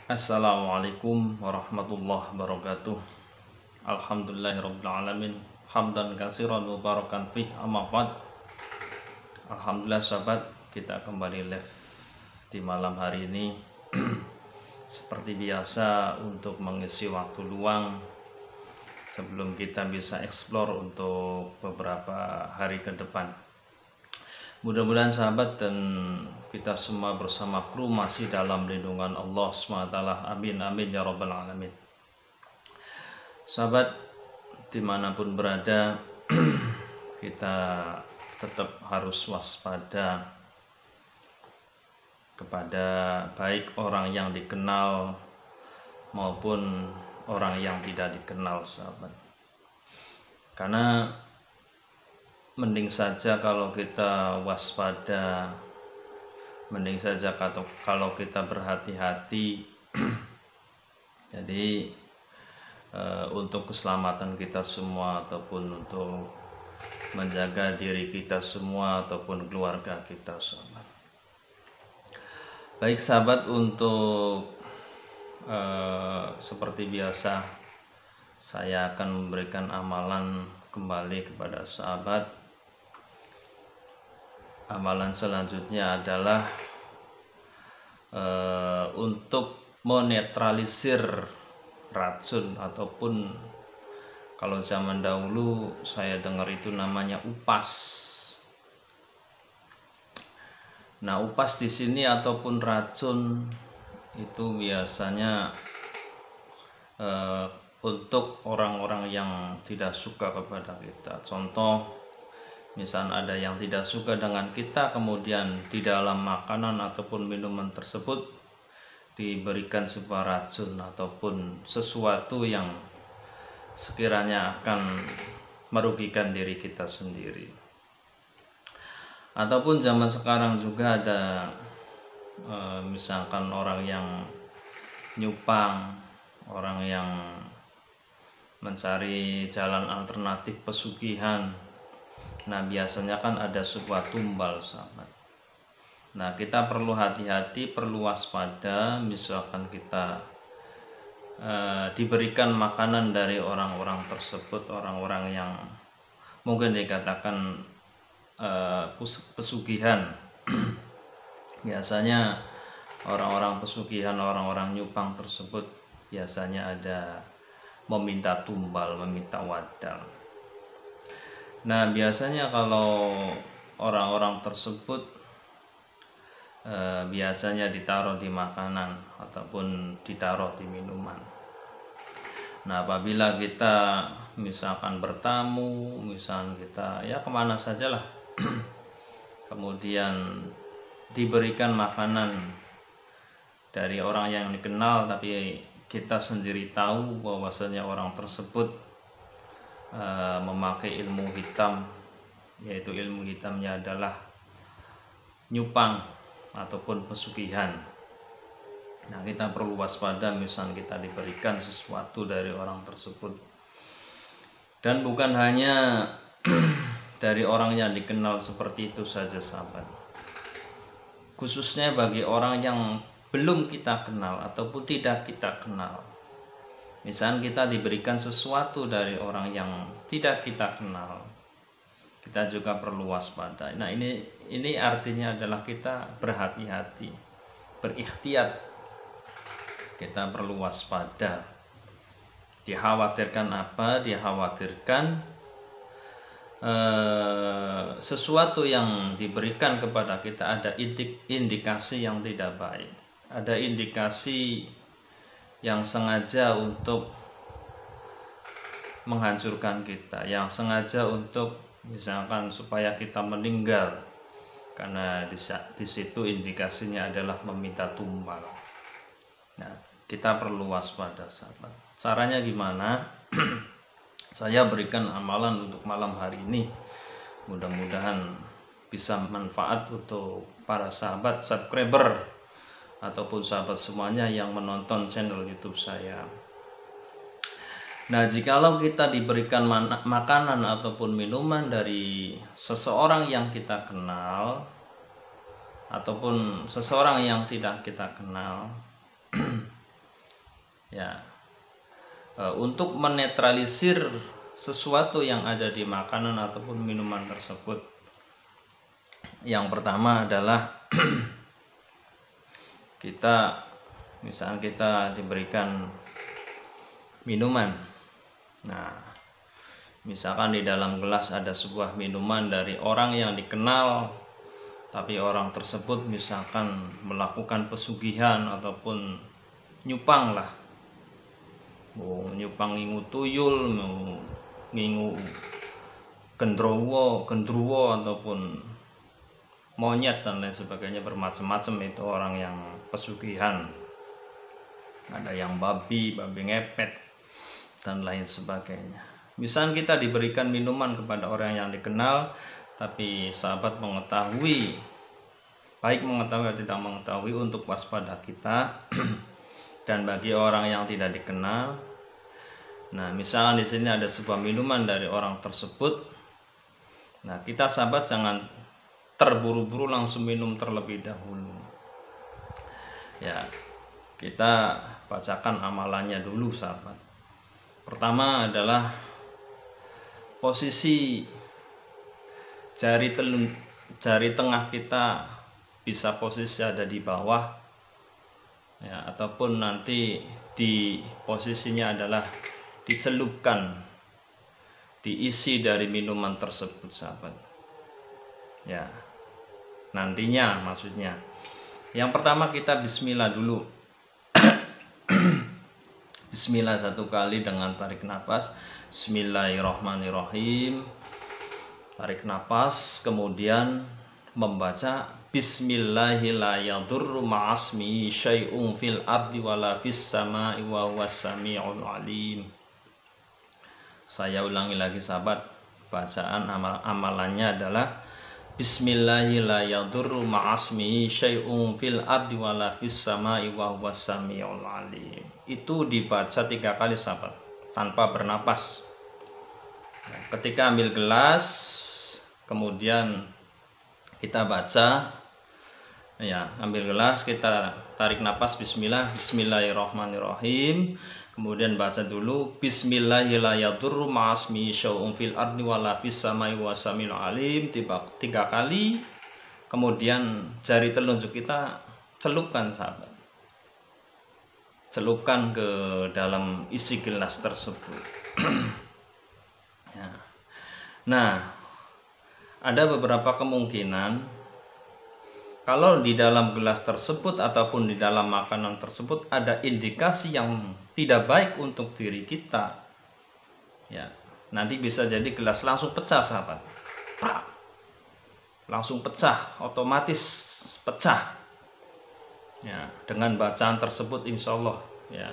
Assalamualaikum warahmatullahi wabarakatuh. Alhamdulillahirrabbilalamin. Hamdan katsiran mubarakan fih, amma ba'd. Alhamdulillah sahabat, kita kembali live di malam hari ini. Seperti biasa untuk mengisi waktu luang sebelum kita bisa explore untuk beberapa hari ke depan. Mudah-mudahan sahabat dan kita semua bersama kru masih dalam lindungan Allah SWT. Amin amin ya rabbal alamin. Sahabat dimanapun berada, kita tetap harus waspada kepada baik orang yang dikenal maupun orang yang tidak dikenal, sahabat. Karena mending saja kalau kita waspada, mending saja kalau kita berhati-hati. Jadi untuk keselamatan kita semua ataupun untuk menjaga diri kita semua ataupun keluarga kita, sahabat. Baik sahabat, untuk seperti biasa saya akan memberikan amalan kembali kepada sahabat. Amalan selanjutnya adalah untuk menetralisir racun, ataupun kalau zaman dahulu saya dengar itu namanya upas. Nah, upas di sini ataupun racun itu biasanya untuk orang-orang yang tidak suka kepada kita. Contoh, misal ada yang tidak suka dengan kita, kemudian di dalam makanan ataupun minuman tersebut diberikan sebuah racun ataupun sesuatu yang sekiranya akan merugikan diri kita sendiri. Ataupun zaman sekarang juga ada misalkan orang yang nyupang, orang yang mencari jalan alternatif pesugihan. Nah, biasanya kan ada sebuah tumbal, sahabat. Nah, kita perlu hati-hati, perlu waspada. Misalkan kita diberikan makanan dari orang-orang tersebut, orang-orang yang mungkin dikatakan pesugihan. Biasanya orang-orang pesugihan, orang-orang nyupang tersebut biasanya ada meminta tumbal, meminta wadal. Nah, biasanya kalau orang-orang tersebut biasanya ditaruh di makanan ataupun ditaruh di minuman. Nah, apabila kita misalkan bertamu, misalkan kita ya kemana sajalah, kemudian diberikan makanan dari orang yang dikenal, tapi kita sendiri tahu bahwasanya orang tersebut memakai ilmu hitam, yaitu ilmu hitamnya adalah nyupang ataupun pesugihan. Nah, kita perlu waspada misal kita diberikan sesuatu dari orang tersebut, dan bukan hanya dari orang yang dikenal seperti itu saja, sahabat. Khususnya bagi orang yang belum kita kenal ataupun tidak kita kenal. Misalnya kita diberikan sesuatu dari orang yang tidak kita kenal, kita juga perlu waspada. Nah, ini artinya adalah kita berhati-hati, berikhtiar. Kita perlu waspada. Dikhawatirkan apa? Dikhawatirkan sesuatu yang diberikan kepada kita ada indikasi yang tidak baik, ada indikasi yang sengaja untuk menghancurkan kita, yang sengaja untuk misalkan supaya kita meninggal, karena di situ indikasinya adalah meminta tumbal. Nah, kita perlu waspada, sahabat. Caranya gimana? Saya berikan amalan untuk malam hari ini. Mudah-mudahan bisa manfaat untuk para sahabat subscriber ataupun sahabat semuanya yang menonton channel YouTube saya. Nah, jikalau kita diberikan makanan ataupun minuman dari seseorang yang kita kenal ataupun seseorang yang tidak kita kenal, Ya, untuk menetralisir sesuatu yang ada di makanan ataupun minuman tersebut, yang pertama adalah misalnya kita diberikan minuman. Nah, misalkan di dalam gelas ada sebuah minuman dari orang yang dikenal, tapi orang tersebut misalkan melakukan pesugihan ataupun nyupang lah, nyupang ngingu tuyul, ngingu gendruwo ataupun monyet dan lain sebagainya, bermacam-macam itu orang yang pesugihan. Ada yang babi ngepet dan lain sebagainya. Misalnya kita diberikan minuman kepada orang yang dikenal, tapi sahabat mengetahui, baik mengetahui atau tidak mengetahui, untuk waspada kita. Dan bagi orang yang tidak dikenal, nah misalnya di sini ada sebuah minuman dari orang tersebut, nah kita sahabat jangan terburu-buru langsung minum terlebih dahulu. Ya, kita bacakan amalannya dulu sahabat. Pertama adalah posisi jari tengah kita bisa posisi ada di bawah, ya, ataupun nanti di posisinya adalah dicelupkan, diisi dari minuman tersebut sahabat. Ya, nantinya maksudnya. Yang pertama kita bismillah dulu. Bismillah satu kali dengan tarik nafas. Bismillahirrahmanirrahim. Tarik nafas, kemudian membaca Bismillahirrahmanirrahim ma'asmi syai'un fil ardi wala fis sama'i wa huwas sami'ul alim. Saya ulangi lagi sahabat. Bacaan amalannya adalah Bismillahirrahmanirrahim ma'asmi syai'un fil ardi wala fis sama'i wa huwas sami'ul alim. Itu dibaca 3 kali sahabat, tanpa bernapas. Ketika ambil gelas, kemudian kita baca, ya, ambil gelas, kita tarik napas Bismillahirrahmanirrahim. Kemudian baca dulu Bismillahirrahmanirrahim ma'asmi syai'un fil ardi wala fis sama'i wa sami'ul alim 3 kali. Kemudian jari telunjuk kita celupkan sahabat. Celupkan ke dalam isi gelas tersebut. Ya. Nah, ada beberapa kemungkinan kalau di dalam gelas tersebut ataupun di dalam makanan tersebut ada indikasi yang tidak baik untuk diri kita, ya, nanti bisa jadi gelas langsung pecah sahabat. Langsung pecah, otomatis pecah, ya, dengan bacaan tersebut insya Allah, ya.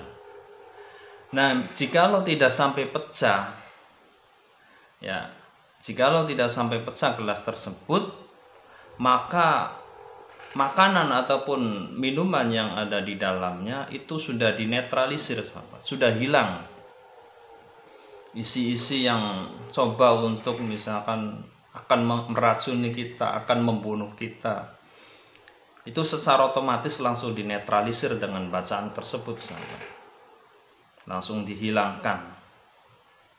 Nah, jikalau tidak sampai pecah, ya, jikalau tidak sampai pecah gelas tersebut, maka makanan ataupun minuman yang ada di dalamnya itu sudah dinetralisir sahabat, sudah hilang isi-isi yang coba untuk misalkan akan meracuni kita, akan membunuh kita. Itu secara otomatis langsung dinetralisir dengan bacaan tersebut sahabat, langsung dihilangkan.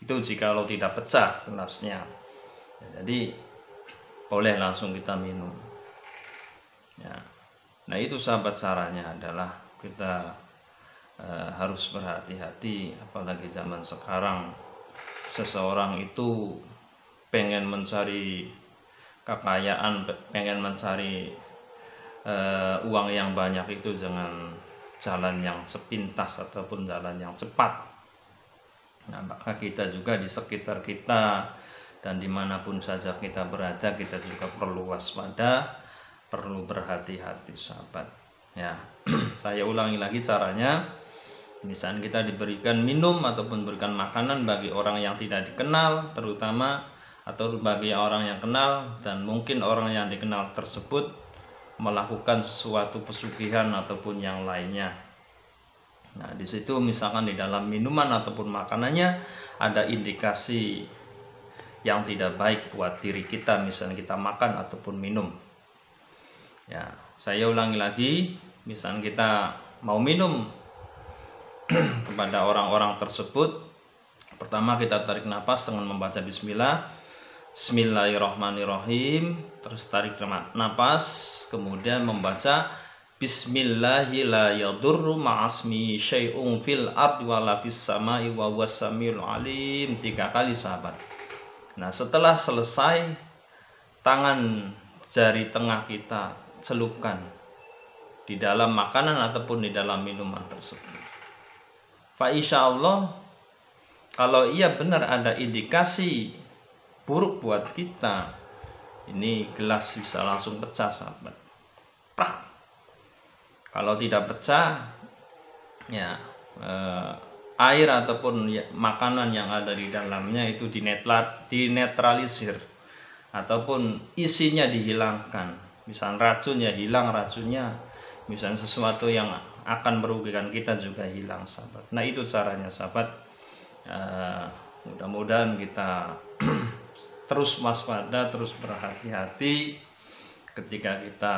Itu jikalau tidak pecah gelasnya, jadi boleh langsung kita minum. Ya. Nah itu sahabat, caranya adalah kita harus berhati-hati, apalagi zaman sekarang seseorang itu pengen mencari kekayaan, pengen mencari uang yang banyak itu dengan jalan yang sepintas ataupun jalan yang cepat. Nah maka kita juga di sekitar kita dan dimanapun saja kita berada, kita juga perlu waspada, perlu berhati-hati sahabat, ya. Saya ulangi lagi caranya. Misalnya kita diberikan minum ataupun berikan makanan bagi orang yang tidak dikenal terutama, atau bagi orang yang kenal, dan mungkin orang yang dikenal tersebut melakukan sesuatu pesugihan ataupun yang lainnya. Nah di situ misalkan di dalam minuman ataupun makanannya ada indikasi yang tidak baik buat diri kita, misalnya kita makan ataupun minum. Ya, saya ulangi lagi, misalnya kita mau minum kepada orang-orang tersebut. Pertama kita tarik nafas dengan membaca bismillah. Bismillahirrahmanirrahim. Terus tarik nafas, kemudian membaca Bismillahi la yadurru ma'asmi syai'un fil ardi wala fis samai wa huwas samiul alim 3 kali sahabat. Nah, setelah selesai, tangan jari tengah kita celupkan di dalam makanan ataupun di dalam minuman tersebut. Fa insyaallah, kalau ia benar ada indikasi buruk buat kita, ini gelas bisa langsung pecah sahabat. Prak. Kalau tidak pecah, ya air ataupun makanan yang ada di dalamnya itu dinetralisir ataupun isinya dihilangkan. Misalnya racun ya hilang racunnya, misalnya sesuatu yang akan merugikan kita juga hilang sahabat. Nah itu caranya sahabat. Mudah-mudahan kita terus waspada, terus berhati-hati ketika kita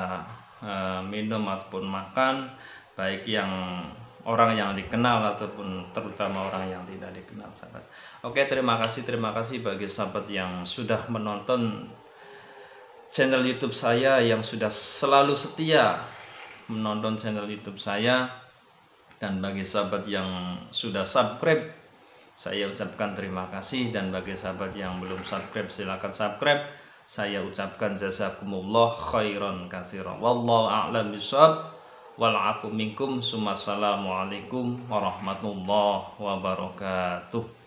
minum ataupun makan, baik yang orang yang dikenal ataupun terutama orang yang tidak dikenal sahabat. Oke, terima kasih bagi sahabat yang sudah menonton channel YouTube saya, yang sudah selalu setia menonton channel YouTube saya, dan bagi sahabat yang sudah subscribe, saya ucapkan terima kasih, dan bagi sahabat yang belum subscribe silakan subscribe. Saya ucapkan jazakumullah khairan katsiran. Wallahu a'lam bishawab. Wal 'afu minkum. Assalamualaikum warahmatullahi wabarakatuh.